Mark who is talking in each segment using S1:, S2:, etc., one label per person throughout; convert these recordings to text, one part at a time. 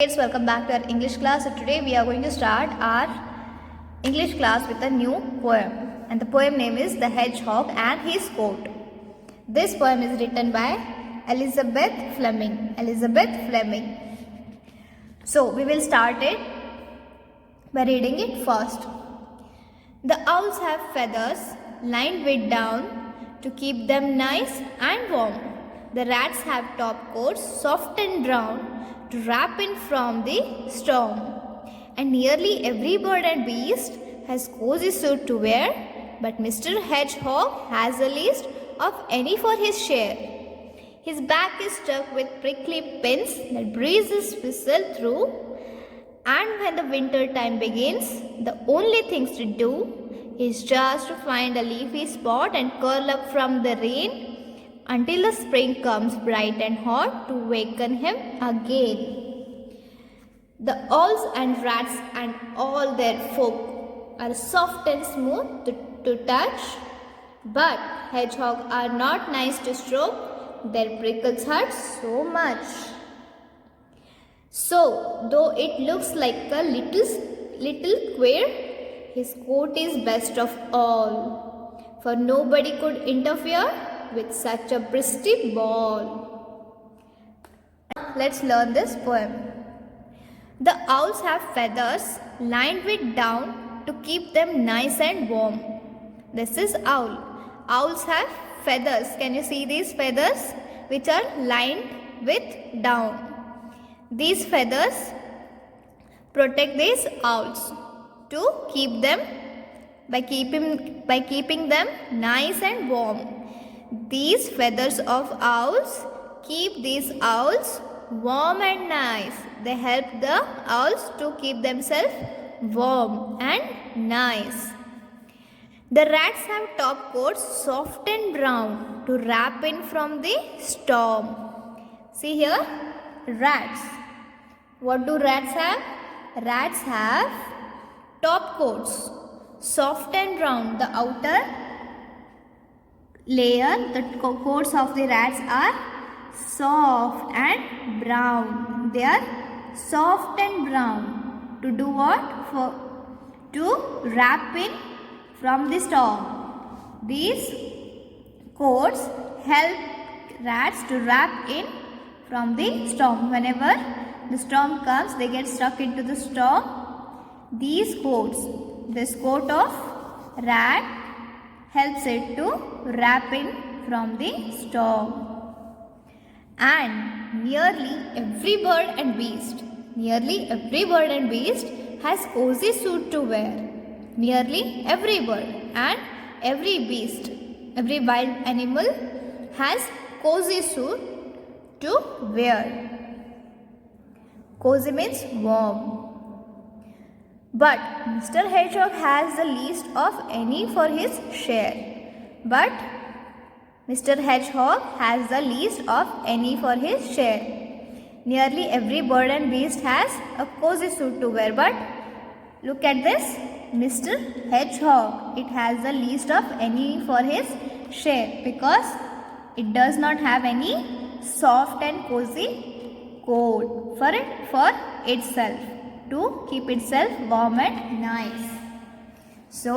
S1: Kids, welcome back to our English class. So today we are going to start our English class with a new poem, and the poem name is The Hedgehog and His Coat. This poem is written by Elizabeth Fleming. So we will start it by reading it first. The owls have feathers lined with down to keep them nice and warm. The rats have top coats soft and brown to wrap in from the storm. And nearly every bird and beast has cozy suit to wear, but Mr. Hedgehog has the least of any for his share. His back is stuck with prickly pins that breezes whistle through, and when the winter time begins, the only things to do is just to find a leafy spot and curl up from the rain until the spring comes bright and hot to waken him again. The owls and rats and all their folk are soft and smooth to touch, but hedgehogs are not nice to stroke, their prickles hurt so much. So, though it looks like a little queer, his coat is best of all, for nobody could interfere with such a pretty ball. Let's learn this poem. The owls have feathers lined with down to keep them nice and warm. This is owl. Owls have feathers. Can you see these feathers which are lined with down? These feathers protect these owls to keep them by keeping them nice and warm. These feathers of owls keep these owls warm and nice. They help the owls to keep themselves warm and nice. The rats have top coats soft and brown to wrap in from the storm. See here, rats. What do rats have? Rats have top coats soft and brown. The outer layer, the coats of the rats are soft and brown. They are soft and brown. To do what? To wrap in from the storm. These coats help rats to wrap in from the storm. Whenever the storm comes, they get stuck into the storm. These coats, this coat of rat helps it to wrap in from the storm. And nearly every bird and beast has cozy suit to wear. Nearly every bird and every beast, every wild animal has cozy suit to wear. Cozy means warm. But Mr. Hedgehog has the least of any for his share. Nearly every bird and beast has a cozy suit to wear. But look at this, Mr. Hedgehog, it has the least of any for his share because it does not have any soft and cozy coat for itself, to keep itself warm and nice. So,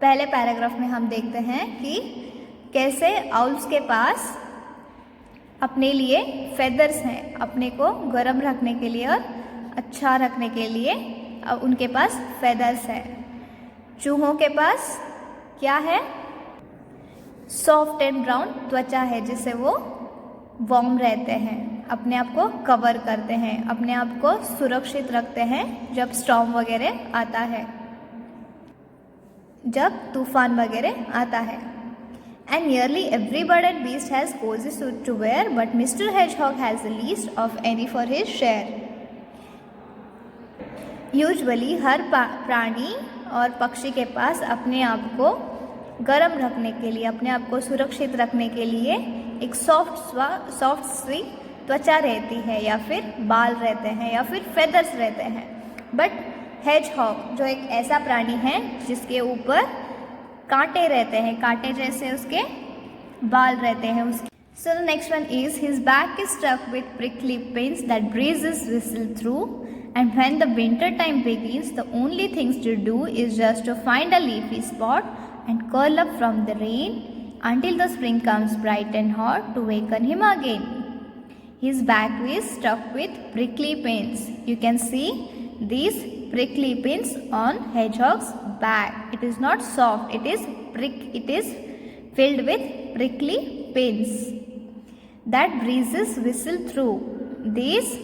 S1: पहले paragraph में हम देखते हैं कि कैसे owls के पास अपने लिए फेदर्स हैं, अपने को गर्म रखने के लिए और अच्छा रखने के लिए उनके पास फेदर्स हैं. चूहों के पास क्या है? सॉफ्ट एंड ब्राउन त्वचा है जिससे वो वार्म रहते हैं, अपने आप को कवर करते हैं, अपने आप को सुरक्षित रखते हैं जब स्टॉर्म वगैरह आता है, जब तूफान वगैरह आता है. And nearly every bird and beast has cozy suit to wear, but Mr. Hedgehog has the least of any for his share. Usually हर प्राणी और पक्षी के पास अपने आप को गर्म रखने के लिए, अपने आप को सुरक्षित रखने के लिए एक सॉफ्ट सी त्वचा रहती है, या फिर बाल रहते हैं, या फिर फेदर्स रहते हैं. बट हेजहॉग जो एक ऐसा प्राणी है जिसके ऊपर कांटे रहते हैं, कांटे जैसे उसके बाल रहते हैं, So the next one is his back is stuck with prickly pins that breezes whistle through. And when the winter time begins, the only things to do is just to find a leafy spot and curl up from the rain until the spring comes bright and hot to waken him again. His back is stuck with prickly pins. You can see these prickly pins on hedgehog's back. It is not soft, it is filled with prickly pins that breezes whistle through. These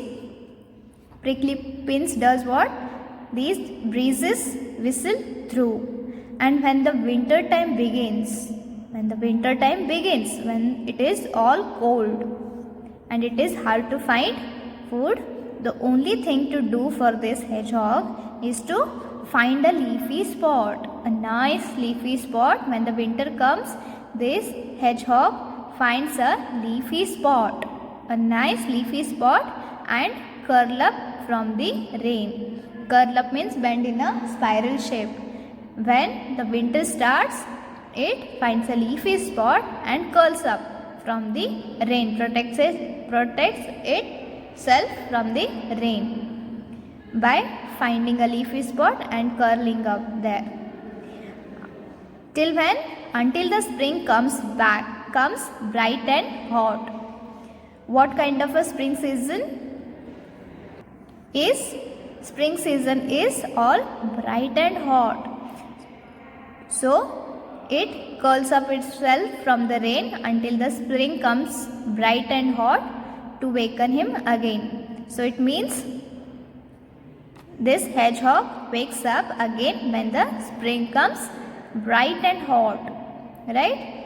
S1: prickly pins does what? These breezes whistle through. And when the winter time begins, when it is all cold and it is hard to find food, the only thing to do for this hedgehog is to find a leafy spot, a nice leafy spot. When the winter comes, this hedgehog finds a leafy spot, a nice leafy spot, and curl up from the rain. Curl up means bend in a spiral shape. When the winter starts, it finds a leafy spot and curls up from the rain, protects itself from the rain by finding a leafy spot and curling up there. Till when? Until the spring comes bright and hot. What kind of a spring season is? Spring season is all bright and hot. So it curls up itself from the rain until the spring comes bright and hot to waken him again. So it means this hedgehog wakes up again when the spring comes bright and hot. Right?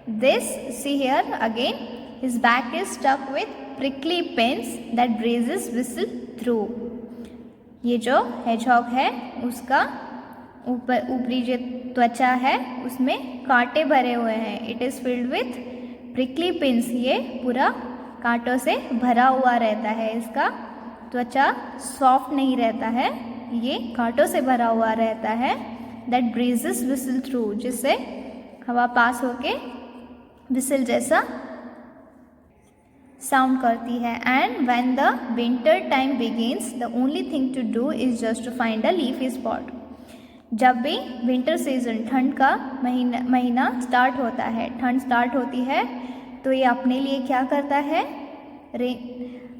S1: This, see here again, his back is stuck with prickly pins that breezes whistle through. ये जो hedgehog है उसका ऊपरी जो त्वचा है उसमें कांटे भरे हुए हैं. It is filled with prickly pins. ये पूरा कांटों से भरा हुआ रहता है. इसका त्वचा सॉफ्ट नहीं रहता है, ये कांटों से भरा हुआ रहता है. दैट ब्रीजेस विसल थ्रू, जिससे हवा पास होके विसल जैसा साउंड करती है. And when the winter time begins the only thing to do is just to find a leafy spot. जब भी विंटर सीजन, ठंड का महीना स्टार्ट होता है, ठंड स्टार्ट होती है, तो ये अपने लिए क्या करता है?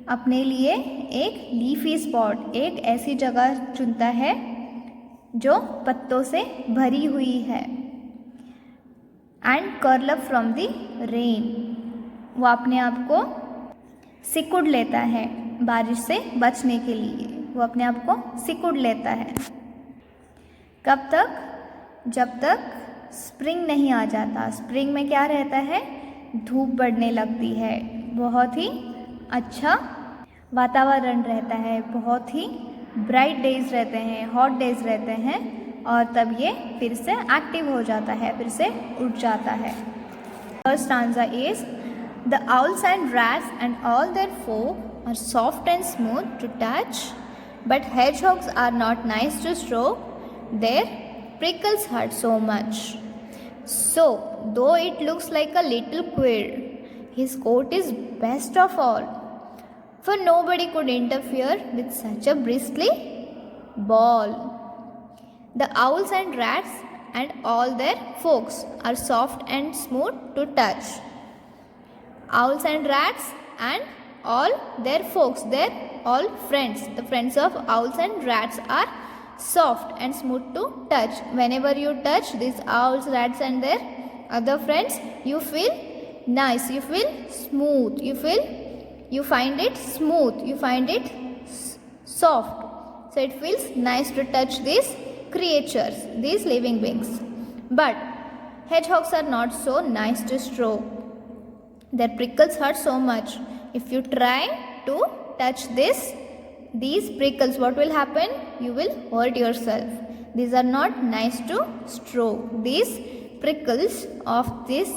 S1: अपने लिए एक लीफी स्पॉट, एक ऐसी जगह चुनता है जो पत्तों से भरी हुई है. And curl up from the rain, वो अपने आप को सिकुड़ लेता है बारिश से बचने के लिए. वो अपने आप को सिकुड़ लेता है. कब तक? जब तक स्प्रिंग नहीं आ जाता. स्प्रिंग में क्या रहता है? धूप बढ़ने लगती है, बहुत ही अच्छा वातावरण रहता है, बहुत ही ब्राइट डेज रहते हैं, हॉट डेज रहते हैं, और तब ये फिर से एक्टिव हो जाता है, फिर से उठ जाता है. First stanza is the owls and rats and all their folk are soft and smooth to touch, but hedgehogs are not nice to stroke. Their prickles hurt so much. So, though it looks like a little queer, his coat is best of all, for nobody could interfere with such a bristly ball. The owls and rats and all their folks are soft and smooth to touch. Owls and rats and all their folks, their all friends, the friends of owls and rats are soft and smooth to touch. Whenever you touch these owls, rats and their other friends, you feel nice, you feel smooth, you find it smooth, you find it soft. So it feels nice to touch these creatures, these living beings. But hedgehogs are not so nice to stroke. Their prickles hurt so much. If you try to touch these prickles, what will happen? You will hurt yourself. These are not nice to stroke. These prickles of this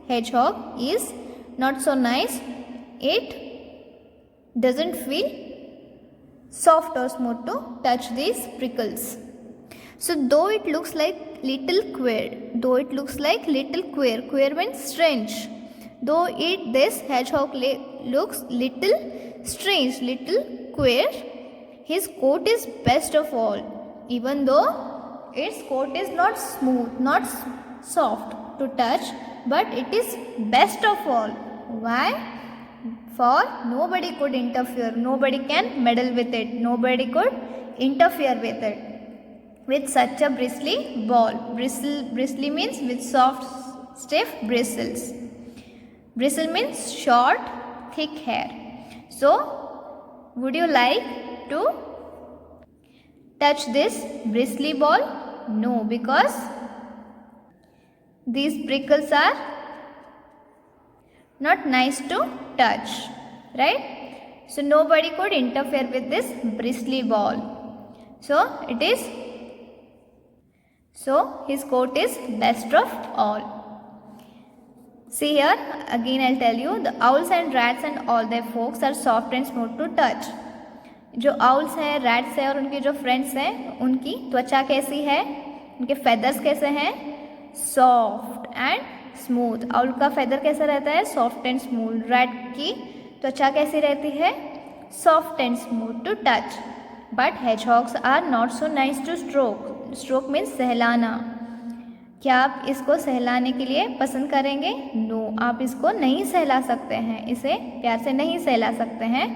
S1: hedgehog is not so nice. It doesn't feel soft or smooth to touch these prickles. So though it looks like little queer, queer means strange. Though this hedgehog looks little strange, little queer, his coat is best of all. Even though its coat is not smooth, not soft to touch, but it is best of all. Why? For nobody could interfere, nobody can meddle with it, nobody could interfere with it. With such a bristly ball. Bristly means with soft, stiff bristles. Bristle means short, thick hair. So, would you like to touch this bristly ball? No, because these prickles are not nice to touch, right? So, nobody could interfere with this bristly ball. So, his coat is best of all. See here, again I'll tell you, the owls and rats and all their folks are soft and smooth to touch. जो owls हैं, rats हैं और उनके जो friends हैं, उनकी त्वचा कैसी है, उनके feathers कैसे हैं, soft and smooth. owl का feather कैसा रहता है, soft and smooth. rat की त्वचा कैसी रहती है, soft and smooth to touch. But hedgehogs are not so nice to stroke. Stroke means सहलाना. क्या आप इसको सहलाने के लिए पसंद करेंगे? नो, आप इसको नहीं सहला सकते हैं, इसे प्यार से नहीं सहला सकते हैं,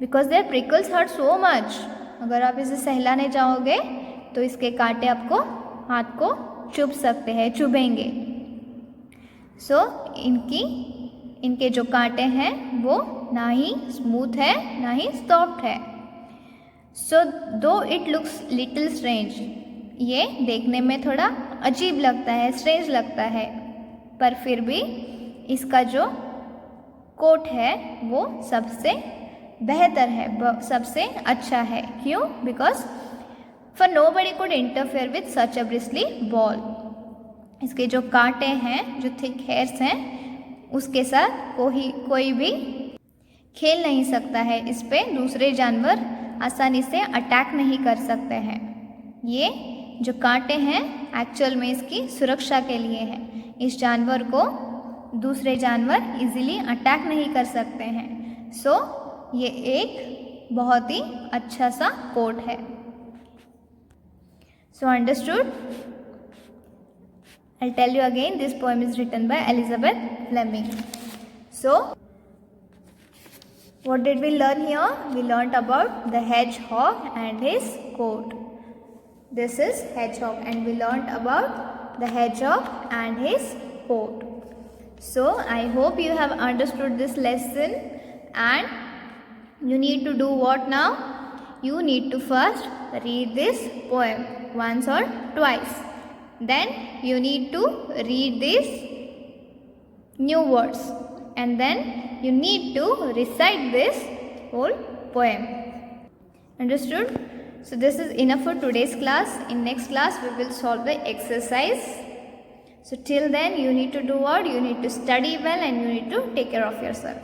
S1: because their prickles hurt so much. अगर आप इसे सहलाने जाओगे तो इसके कांटे आपको हाथ को चुभ सकते हैं, चुभेंगे. सो इनके जो कांटे हैं वो ना ही स्मूथ है ना ही सॉफ्ट है. सो दो इट लुक्स लिटिल स्ट्रेंज, ये देखने में थोड़ा अजीब लगता है, स्ट्रेंज लगता है, पर फिर भी इसका जो कोट है वो सबसे बेहतर है, सबसे अच्छा है. क्यों? Because for nobody could interfere with such a bristly ball. इसके जो कांटे हैं, जो थिक हेयर्स हैं, उसके साथ कोई भी खेल नहीं सकता है. इस पे दूसरे जानवर आसानी से अटैक नहीं कर सकते हैं. ये जो कांटे हैं एक्चुअल में इसकी सुरक्षा के लिए हैं. इस जानवर को दूसरे जानवर इजीली अटैक नहीं कर सकते हैं. सो ये एक बहुत ही अच्छा सा कोट है. So understood? I'll tell you again, this poem is written by Elizabeth Fleming. So, what did we learn here? We learnt about the hedgehog and his coat. This is hedgehog and we learnt about the hedgehog and his coat. So, I hope you have understood this lesson and you need to do what now? You need to first read this poem once or twice. Then you need to read these new words and then you need to recite this whole poem. Understood? So this is enough for today's class. In next class we will solve the exercise. So till then you need to do what? You need to study well and you need to take care of yourself.